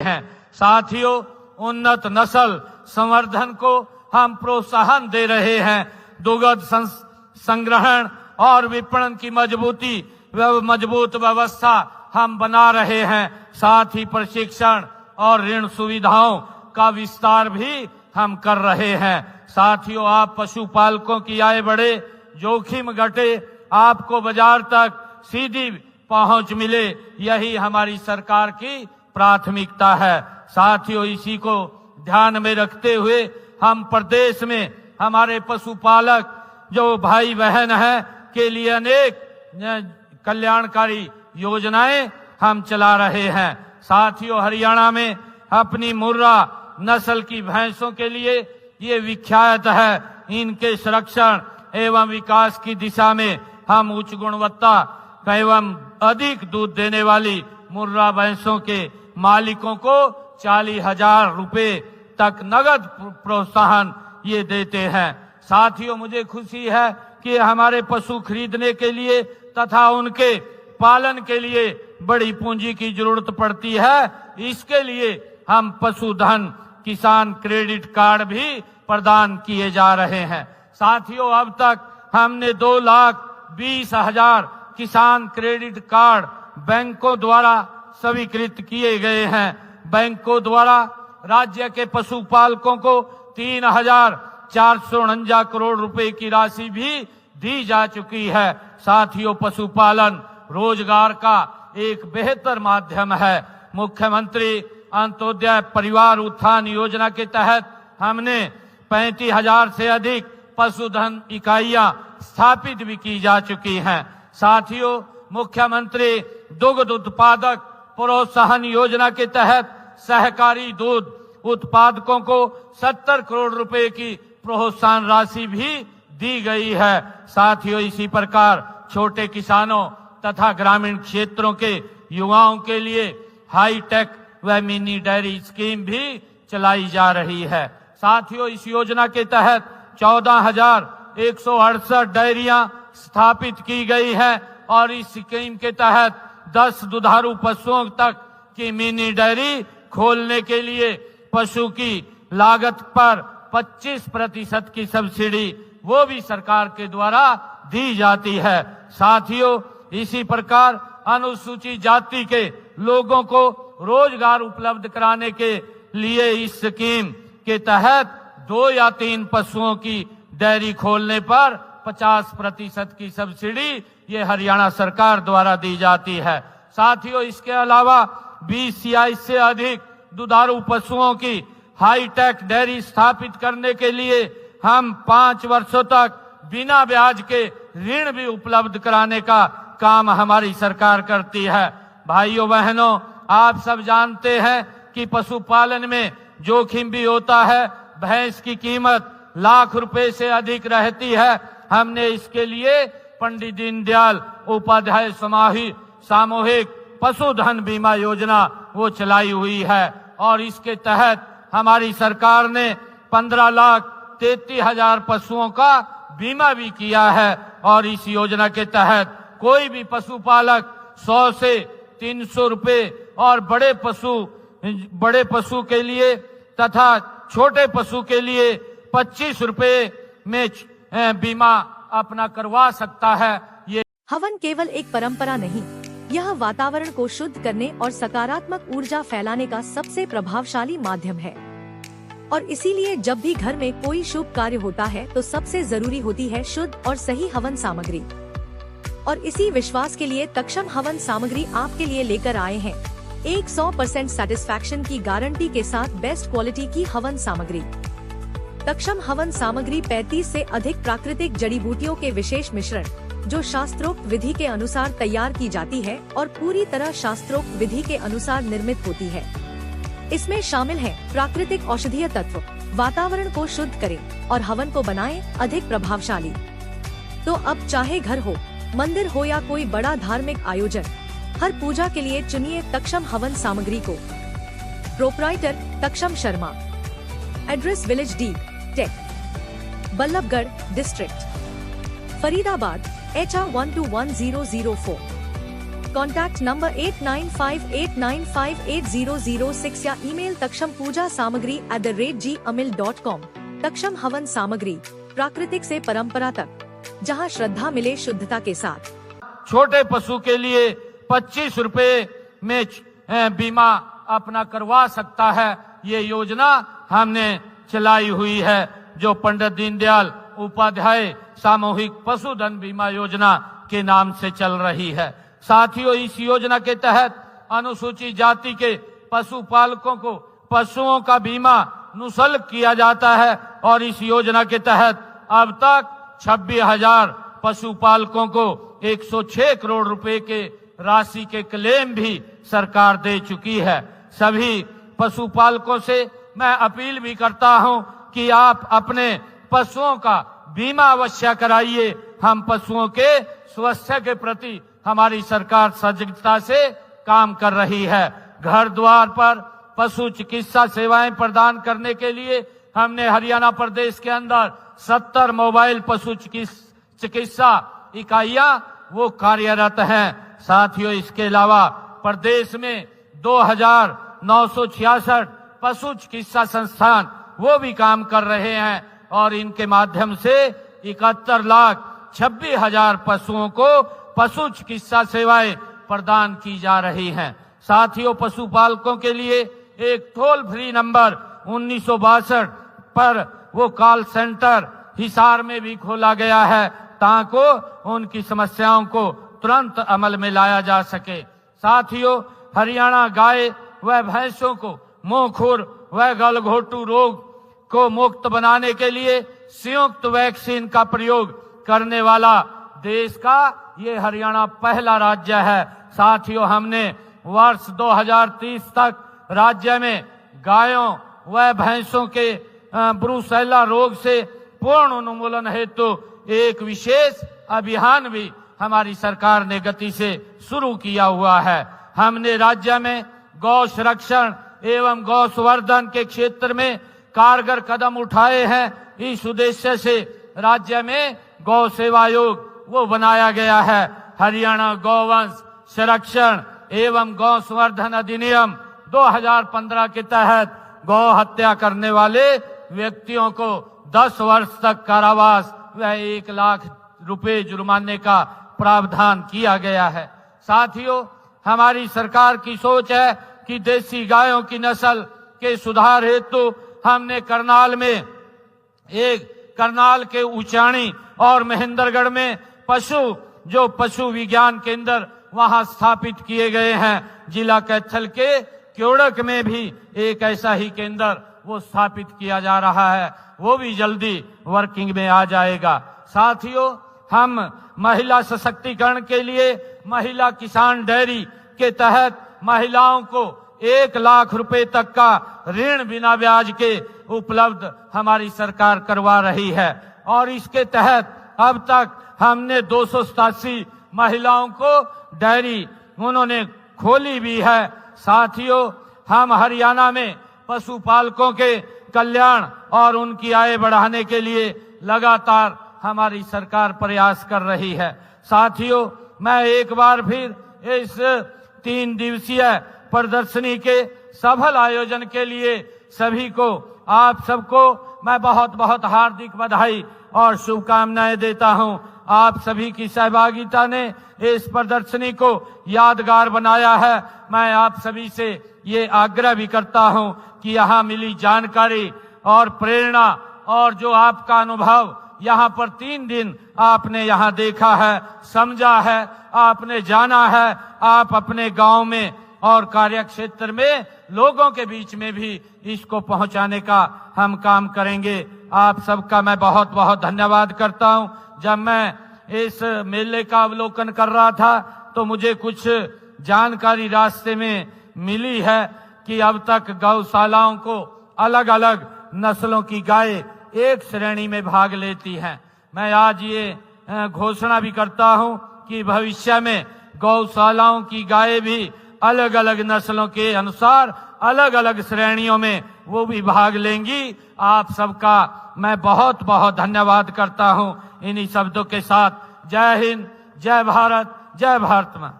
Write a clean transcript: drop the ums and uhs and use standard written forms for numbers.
हैं। साथियों, उन्नत नस्ल संवर्धन को हम प्रोत्साहन दे रहे हैं। दुग्ध संग्रहण और विपणन की मजबूत व्यवस्था हम बना रहे हैं। साथ ही प्रशिक्षण और ऋण सुविधाओं का विस्तार भी हम कर रहे हैं। साथियों, आप पशुपालकों की आय बढ़े, जोखिम घटे, आपको बाजार तक सीधी पहुंच मिले, यही हमारी सरकार की प्राथमिकता है। साथियों, इसी को ध्यान में रखते हुए हम प्रदेश में हमारे पशुपालक जो भाई बहन हैं के लिए अनेक कल्याणकारी योजनाएं हम चला रहे हैं। साथियों, हरियाणा में अपनी मुर्रा नस्ल की भैंसों के लिए ये विख्यात है। इनके संरक्षण एवं विकास की दिशा में हम उच्च गुणवत्ता एवं अधिक दूध देने वाली मुर्रा भैंसों के मालिकों को 40,000 रुपए तक नगद प्रोत्साहन ये देते हैं। साथियों, मुझे खुशी है कि हमारे पशु खरीदने के लिए तथा उनके पालन के लिए बड़ी पूंजी की जरूरत पड़ती है। इसके लिए हम पशुधन किसान क्रेडिट कार्ड भी प्रदान किए जा रहे हैं। साथियों, अब तक हमने 2,20,000 किसान क्रेडिट कार्ड बैंकों द्वारा स्वीकृत किए गए हैं। बैंकों द्वारा राज्य के पशुपालकों को 3,449 करोड़ रुपए की राशि भी दी जा चुकी है। साथियों, पशुपालन रोजगार का एक बेहतर माध्यम है। मुख्यमंत्री अंत्योदय परिवार उत्थान योजना के तहत हमने 35,000 से अधिक पशुधन इकाइयां स्थापित भी की जा चुकी हैं। साथियों, मुख्यमंत्री दुग्ध उत्पादक प्रोत्साहन योजना के तहत सहकारी दूध उत्पादकों को 70 करोड़ रुपए की प्रोत्साहन राशि भी दी गई है। साथियों, इसी प्रकार छोटे किसानों तथा ग्रामीण क्षेत्रों के युवाओं के लिए हाईटेक व मिनी डेयरी स्कीम भी चलाई जा रही है। साथियों, इस योजना के तहत 14,168 डेयरियां स्थापित की गई है और इस स्कीम के तहत 10 दुधारू पशुओं तक की मिनी डेयरी खोलने के लिए पशु की लागत पर 25% की सब्सिडी वो भी सरकार के द्वारा दी जाती है। साथियों, इसी प्रकार अनुसूचित जाति के लोगों को रोजगार उपलब्ध कराने के लिए इस स्कीम के तहत 2 या 3 पशुओं की डेयरी खोलने पर 50% की सब्सिडी ये हरियाणा सरकार द्वारा दी जाती है। साथियों, इसके अलावा 20 या इससे अधिक दुधारू पशुओं की हाईटेक डेयरी स्थापित करने के लिए हम 5 वर्षों तक बिना ब्याज के ऋण भी उपलब्ध कराने का काम हमारी सरकार करती है। भाइयों बहनों, आप सब जानते हैं कि पशुपालन में जोखिम भी होता है। भैंस की कीमत लाख रुपए से अधिक रहती है। हमने इसके लिए पंडित दीनदयाल उपाध्याय सामूहिक पशुधन बीमा योजना वो चलाई हुई है और इसके तहत हमारी सरकार ने 15,33,000 पशुओं का बीमा भी किया है। और इस योजना के तहत कोई भी पशुपालक 100 से 300 रुपए और बड़े पशु के लिए तथा छोटे पशु के लिए 25 रुपए में बीमा अपना करवा सकता है। ये हवन केवल एक परंपरा नहीं, यह वातावरण को शुद्ध करने और सकारात्मक ऊर्जा फैलाने का सबसे प्रभावशाली माध्यम है। और इसीलिए जब भी घर में कोई शुभ कार्य होता है तो सबसे जरूरी होती है शुद्ध और सही हवन सामग्री। और इसी विश्वास के लिए तक्षम हवन सामग्री आपके लिए लेकर आए हैं 100% सेटिस्फैक्शन की गारंटी के साथ बेस्ट क्वालिटी की हवन सामग्री। तक्षम हवन सामग्री 35 से अधिक प्राकृतिक जड़ी बूटियों के विशेष मिश्रण जो शास्त्रोक्त विधि के अनुसार तैयार की जाती है और पूरी तरह शास्त्रोक्त विधि के अनुसार निर्मित होती है। इसमें शामिल है प्राकृतिक औषधीय तत्व, वातावरण को शुद्ध करें और हवन को बनाएं अधिक प्रभावशाली। तो अब चाहे घर हो, मंदिर हो या कोई बड़ा धार्मिक आयोजन, हर पूजा के लिए चुनिए तक्षम हवन सामग्री को। Proprietor Taksham Sharma, address village डी टेक, Ballabhgarh district, Faridabad HR 121004। Contact number 8958958006 या ईमेल taksham-puja-samagri@gmail.com। तक्षम हवन सामग्री, प्राकृतिक से परंपरा तक, जहां श्रद्धा मिले शुद्धता के साथ। छोटे पशु के लिए 25 रुपए में बीमा अपना करवा सकता है। ये योजना हमने चलाई हुई है, जो पंडित दीनदयाल उपाध्याय सामूहिक पशुधन बीमा योजना के नाम से चल रही है। साथियों, इस योजना के तहत अनुसूचित जाति के पशुपालकों को पशुओं का बीमा निःशुल्क किया जाता है और इस योजना के तहत अब तक 26,000 पशुपालकों को 106 करोड़ रुपए के राशि के क्लेम भी सरकार दे चुकी है। सभी पशुपालकों से मैं अपील भी करता हूं कि आप अपने पशुओं का बीमा अवश्य कराइए। हम पशुओं के स्वास्थ्य के प्रति हमारी सरकार सजगता से काम कर रही है। घर द्वार पर पशु चिकित्सा सेवाएं प्रदान करने के लिए हमने हरियाणा प्रदेश के अंदर 70 मोबाइल पशु चिकित्सा इकाइयां वो कार्यरत हैं। साथियों, इसके अलावा प्रदेश में 2,966 पशु चिकित्सा संस्थान वो भी काम कर रहे हैं और इनके माध्यम से 71,26,000 पशुओं को पशु चिकित्सा सेवाएं प्रदान की जा रही हैं। साथियों, पशुपालकों के लिए एक टोल फ्री नंबर 1962 पर वो कॉल सेंटर हिसार में भी खोला गया है, ताकि उनकी समस्याओं को तुरंत अमल में लाया जा सके। साथियों, हरियाणा गाय व भैंसों को मुंहखुर व गलघोटू रोग को मुक्त बनाने के लिए संयुक्त वैक्सीन का प्रयोग करने वाला देश का ये हरियाणा पहला राज्य है। साथियों, हमने वर्ष 2030 तक राज्य में गायों व भैंसों के ब्रुसेला रोग से पूर्ण उन्मूलन हेतु एक विशेष अभियान भी हमारी सरकार ने गति से शुरू किया हुआ है। हमने राज्य में गौ संरक्षण एवं गौ संवर्धन के क्षेत्र में कारगर कदम उठाए हैं। इस उद्देश्य से राज्य में गौ सेवा आयोग वो बनाया गया है। हरियाणा गौवंश संरक्षण एवं गौ संवर्धन अधिनियम 2015 के तहत गौ हत्या करने वाले व्यक्तियों को 10 वर्ष तक कारावास व 1 लाख रुपए जुर्माने का प्रावधान किया गया है। साथियों, हमारी सरकार की सोच है कि देसी गायों की नस्ल के सुधार हेतु हमने करनाल के उचाणी और महेंद्रगढ़ में पशु विज्ञान केंद्र वहां स्थापित किए गए हैं। जिला कैथल के क्योड़क में भी एक ऐसा ही केंद्र वो स्थापित किया जा रहा है, वो भी जल्दी वर्किंग में आ जाएगा। साथियों, हम महिला सशक्तिकरण के लिए महिला किसान डेयरी के तहत महिलाओं को 1 लाख रुपए तक का ऋण बिना ब्याज के उपलब्ध हमारी सरकार करवा रही है और इसके तहत अब तक हमने 287 महिलाओं को डेयरी उन्होंने खोली भी है। साथियों, हम हरियाणा में पशुपालकों के कल्याण और उनकी आय बढ़ाने के लिए लगातार हमारी सरकार प्रयास कर रही है। साथियों, मैं एक बार फिर इस 3 दिवसीय प्रदर्शनी के सफल आयोजन के लिए सभी को, आप सबको मैं बहुत बहुत हार्दिक बधाई और शुभकामनाएं देता हूं। आप सभी की सहभागिता ने इस प्रदर्शनी को यादगार बनाया है। मैं आप सभी से ये आग्रह भी करता हूं कि यहाँ मिली जानकारी और प्रेरणा और जो आपका अनुभव यहाँ पर 3 दिन आपने यहाँ देखा है, समझा है, आपने जाना है, आप अपने गांव में और कार्य क्षेत्र में लोगों के बीच में भी इसको पहुंचाने का हम काम करेंगे। आप सबका मैं बहुत बहुत धन्यवाद करता हूं। जब मैं इस मेले का अवलोकन कर रहा था तो मुझे कुछ जानकारी रास्ते में मिली है कि अब तक गौशालाओं को अलग अलग नस्लों की गाय एक श्रेणी में भाग लेती हैं। मैं आज ये घोषणा भी करता हूं कि भविष्य में गौशालाओं की गायें भी अलग अलग नस्लों के अनुसार अलग अलग श्रेणियों में वो भी भाग लेंगी। आप सबका मैं बहुत बहुत धन्यवाद करता हूं। इन्हीं शब्दों के साथ जय हिंद, जय भारत, जय भारत मां।